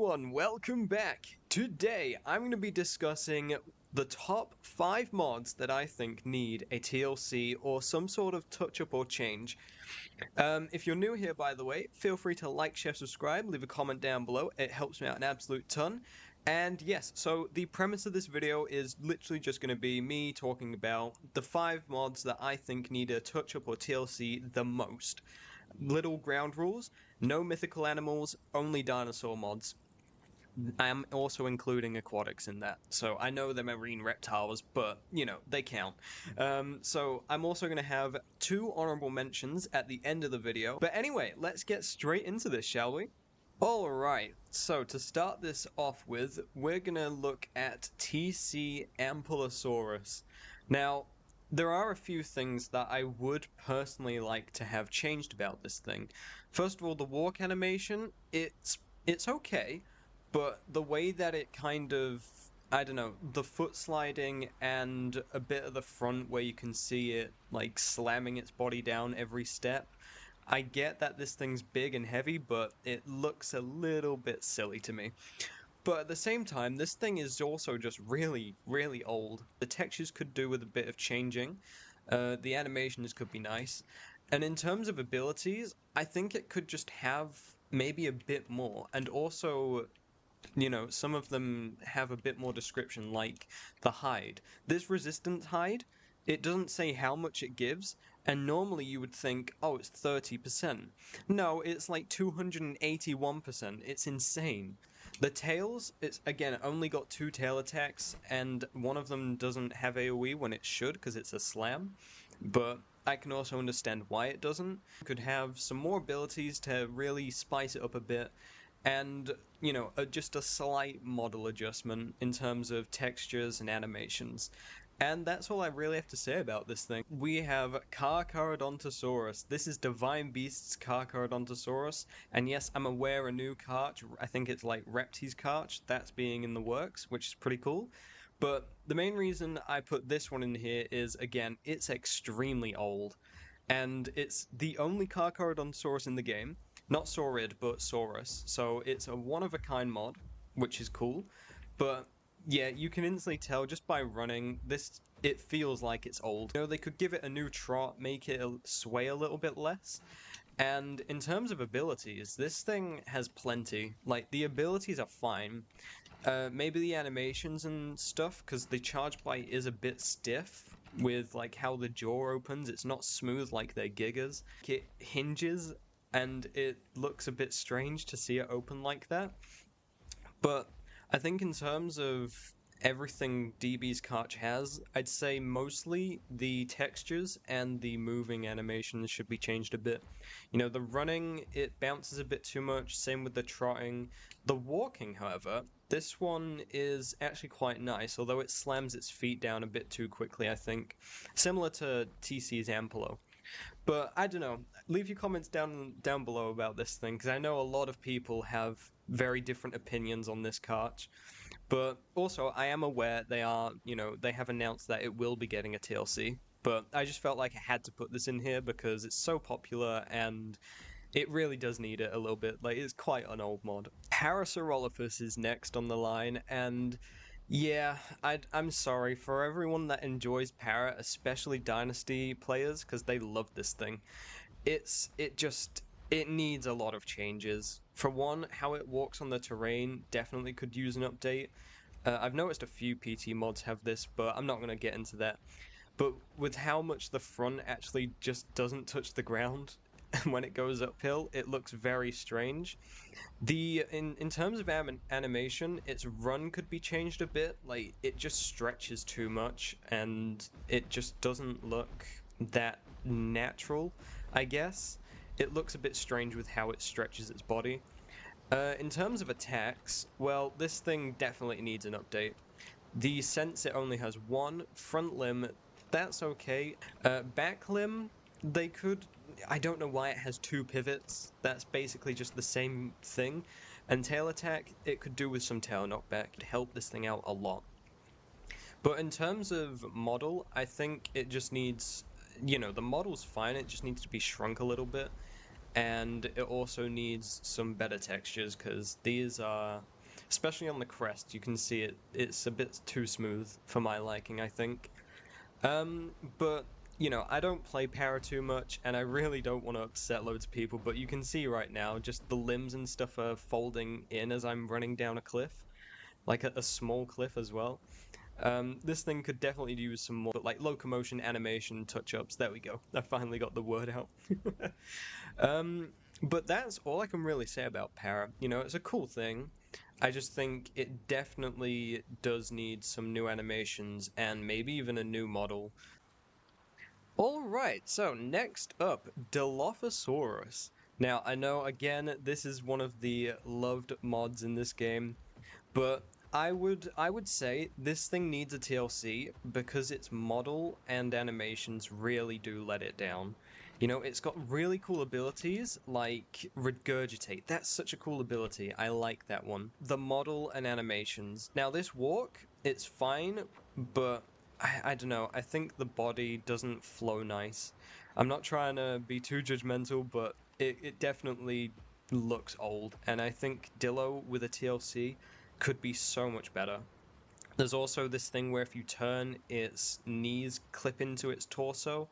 everyone, welcome back. Today I'm going to be discussing the top 5 mods that I think need a TLC or some sort of touch-up or change. If you're new here, by the way, feel free to like, share, subscribe, leave a comment down below. It helps me out an absolute ton. And yes, so the premise of this video is literally just going to be me talking about the 5 mods that I think need a touch-up or TLC the most. Little ground rules, no mythical animals, only dinosaur mods. I am also including aquatics in that. So I know they're marine reptiles, but, you know, they count. So I'm also going to have 2 honorable mentions at the end of the video. But anyway, let's get straight into this, shall we? Alright, so to start this off with, we're going to look at TC Amposaurus. Now, there are a few things that I would personally like to have changed about this thing. First of all, the walk animation, it's okay, but the way that it kind of, I don't know, the foot sliding and a bit of the front where you can see it like slamming its body down every step. I get that this thing's big and heavy, but it looks a little bit silly to me. But at the same time, this thing is also just really, really old. The textures could do with a bit of changing. The animations could be nice. And in terms of abilities, I think it could just have maybe a bit more. And also, you know, some of them have a bit more description, like the hide. This resistant hide, it doesn't say how much it gives, and normally you would think, oh, it's 30%. No, it's like 281%. It's insane. The tails, it's again only got 2 tail attacks, and one of them doesn't have AoE when it should because it's a slam, but I can also understand why it doesn't. Could have some more abilities to really spice it up a bit, and, you know, just a slight model adjustment in terms of textures and animations. And that's all I really have to say about this thing. We have Carodonttosaurus. This is Divine Beast's Carodonttosaurus. And yes, I'm aware a new carch, I think it's like Repti's carch, that's being in the works, which is pretty cool. But the main reason I put this one in here is, again, it's extremely old. And it's the only Carodonttosaurus in the game. Not Saurid, but Saurus. So it's a one-of-a-kind mod, which is cool. But yeah, you can instantly tell just by running, it feels like it's old. You know, they could give it a new trot, make it sway a little bit less. And in terms of abilities, this thing has plenty. Like, the abilities are fine. Maybe the animations and stuff, because the charge bite is a bit stiff with like how the jaw opens. It's not smooth like their gigas. It hinges and it looks a bit strange to see it open like that. But I think in terms of everything DB's carch has, I'd say mostly the textures and the moving animations should be changed a bit. You know, the running, it bounces a bit too much, same with the trotting. The walking, however, this one is actually quite nice, although it slams its feet down a bit too quickly, I think. Similar to TC's Ampolo. But I don't know. Leave your comments down below about this thing, because I know a lot of people have very different opinions on this carch. But also, I am aware they are, you know, they have announced that it will be getting a TLC. But I just felt like I had to put this in here because it's so popular and it really does need it a little bit. Like, it's quite an old mod. Parasaurolophus is next on the line, and yeah, I'm sorry for everyone that enjoys Para, especially Dynasty players, because they love this thing. It needs a lot of changes. For one, how it walks on the terrain definitely could use an update. I've noticed a few PT mods have this, but I'm not going to get into that. But with how much the front actually just doesn't touch the ground when it goes uphill, it looks very strange. In terms of animation, its run could be changed a bit. Like, it just stretches too much, and it just doesn't look that natural, I guess. It looks a bit strange with how it stretches its body. In terms of attacks, well, this thing definitely needs an update. The sense, it only has one. Front limb, that's okay. Back limb, they could... I don't know why it has 2 pivots. That's basically just the same thing. And tail attack, it could do with some tail knockback. It'd help this thing out a lot. But in terms of model, I think it just needs... You know, the model's fine, it just needs to be shrunk a little bit. And it also needs some better textures, because these are... especially on the crest. You can see it's a bit too smooth for my liking, I think. But you know, I don't play para too much, and I really don't want to upset loads of people, but you can see right now, just the limbs and stuff are folding in as I'm running down a cliff, like a small cliff as well. This thing could definitely use some more, like locomotion, animation, touch-ups. There we go. I finally got the word out. um, but that's all I can really say about para. You know, it's a cool thing. I just think it definitely does need some new animations and maybe even a new model. Alright, so next up, Dilophosaurus. Now, I know, again, this is one of the loved mods in this game, but I would say this thing needs a TLC because its model and animations really do let it down. You know, it's got really cool abilities like Regurgitate. That's such a cool ability. I like that one. The model and animations. Now, this walk, it's fine, but I don't know. I think the body doesn't flow nice. I'm not trying to be too judgmental, but it definitely looks old. And I think Dillo with a TLC could be so much better. There's also this thing where if you turn, its knees clip into its torso.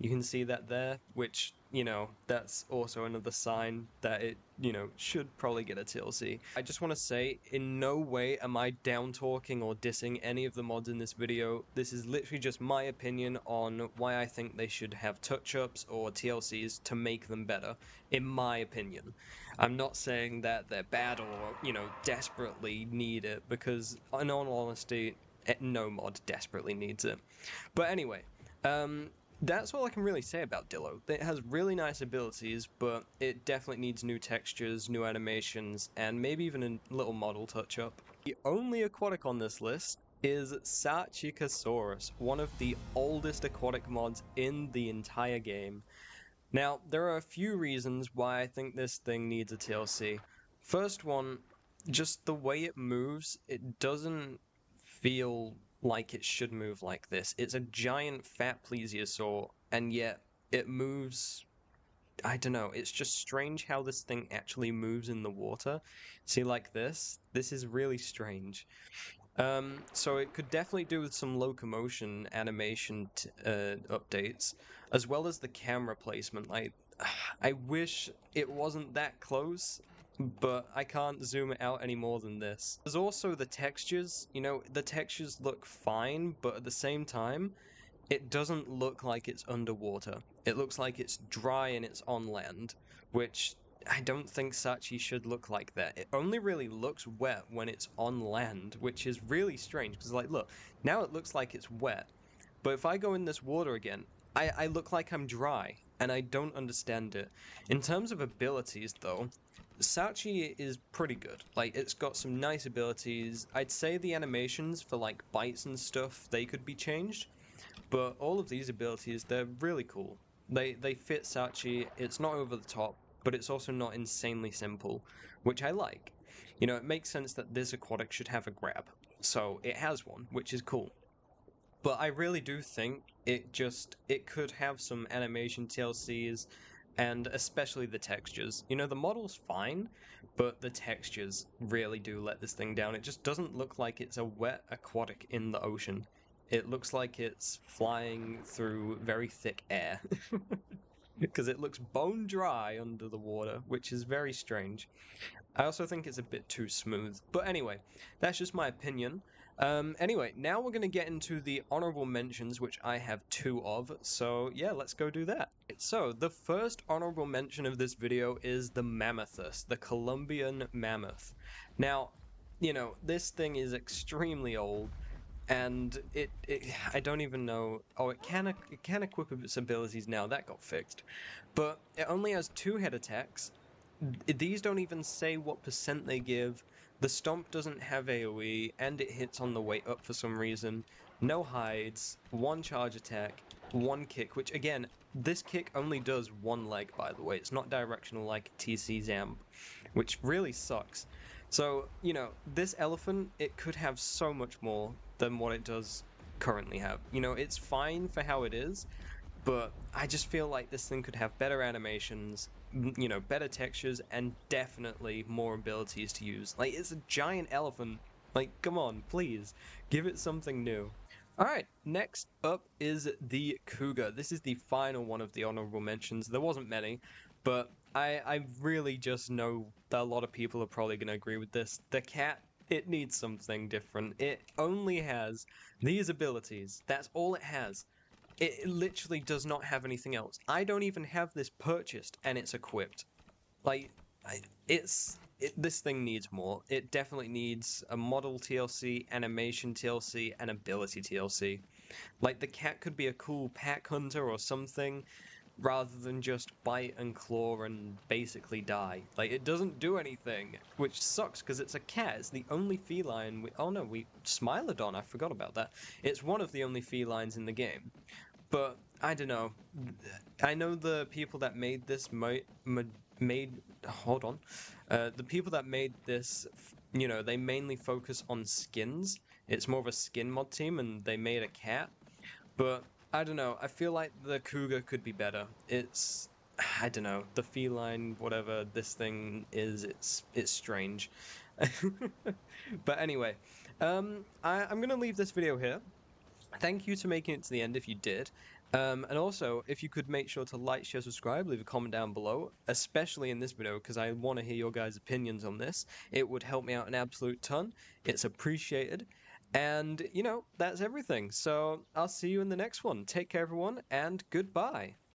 You can see that there, which, you know, that's also another sign that it, you know, should probably get a TLC. I just want to say, in no way am I down-talking or dissing any of the mods in this video. This is literally just my opinion on why I think they should have touch-ups or TLCs to make them better, in my opinion. I'm not saying that they're bad or, you know, desperately need it, because in all honesty, no mod desperately needs it. But anyway, that's all I can really say about Dillo. It has really nice abilities, but it definitely needs new textures, new animations, and maybe even a little model touch-up. The only aquatic on this list is Sachisaurus, one of the oldest aquatic mods in the entire game. Now, there are a few reasons why I think this thing needs a TLC. First one, just the way it moves, it doesn't feel like it should move like this. It's a giant fat plesiosaur, and yet it moves. I don't know, it's just strange how this thing actually moves in the water. See, like this? This is really strange. So it could definitely do with some locomotion animation updates, as well as the camera placement. Like, I wish it wasn't that close, but I can't zoom it out any more than this. There's also the textures. You know, the textures look fine, but at the same time, it doesn't look like it's underwater. It looks like it's dry and it's on land, which I don't think Sachi should look like that. It only really looks wet when it's on land, which is really strange, because like, look, now it looks like it's wet, but if I go in this water again, I look like I'm dry, and I don't understand it. In terms of abilities, though, Sachi is pretty good. Like, it's got some nice abilities. I'd say the animations for, like, bites and stuff, they could be changed, but all of these abilities, they're really cool. They fit Sachi, it's not over the top, but it's also not insanely simple, which I like. You know, it makes sense that this aquatic should have a grab, so it has one, which is cool. But I really do think it could have some animation TLCs, and especially the textures. You know, the model's fine, but the textures really do let this thing down. It just doesn't look like it's a wet aquatic in the ocean. It looks like it's flying through very thick air. Because it looks bone dry under the water, which is very strange. I also think it's a bit too smooth. But anyway, that's just my opinion. Anyway, now we're going to get into the honorable mentions, which I have two of. So yeah, let's go do that. So the first honorable mention of this video is the Mammothus, the Colombian mammoth. Now, you know, this thing is extremely old, and I don't even know. Oh, it can equip its abilities now. That got fixed, but it only has 2 head attacks. These don't even say what percent they give. The stomp doesn't have AoE, and it hits on the way up for some reason. No hides, 1 charge attack, 1 kick, which again, this kick only does 1 leg, by the way. It's not directional like TC Zamp, which really sucks. So, you know, this elephant, it could have so much more than what it does currently have. You know, it's fine for how it is, but I just feel like this thing could have better animations, you know, better textures and definitely more abilities to use. Like, it's a giant elephant. Like, come on, please, give it something new. All right, next up is the Cougar. This is the final one of the honorable mentions. There wasn't many, but I really just know that a lot of people are probably going to agree with this. The cat, it needs something different. It only has these abilities. That's all it has. It literally does not have anything else. I don't even have this purchased, and it's equipped. Like, this thing needs more. It definitely needs a model TLC, animation TLC, and ability TLC. Like, the cat could be a cool pack hunter or something, rather than just bite and claw and basically die. Like, it doesn't do anything, which sucks because it's a cat. It's the only feline. Oh no, Smilodon. I forgot about that. It's one of the only felines in the game. But I don't know. I know the people that made this made. Hold on. The people that made this, you know, they mainly focus on skins. It's more of a skin mod team, and they made a cat. But I don't know. I feel like the Cougar could be better. I don't know. The feline, whatever this thing is, it's strange. But anyway, I'm gonna leave this video here. Thank you to making it to the end if you did. And also, if you could make sure to like, share, subscribe, leave a comment down below, especially in this video, because I want to hear your guys' opinions on this. It would help me out an absolute ton. It's appreciated. And, you know, that's everything. So I'll see you in the next one. Take care, everyone, and goodbye.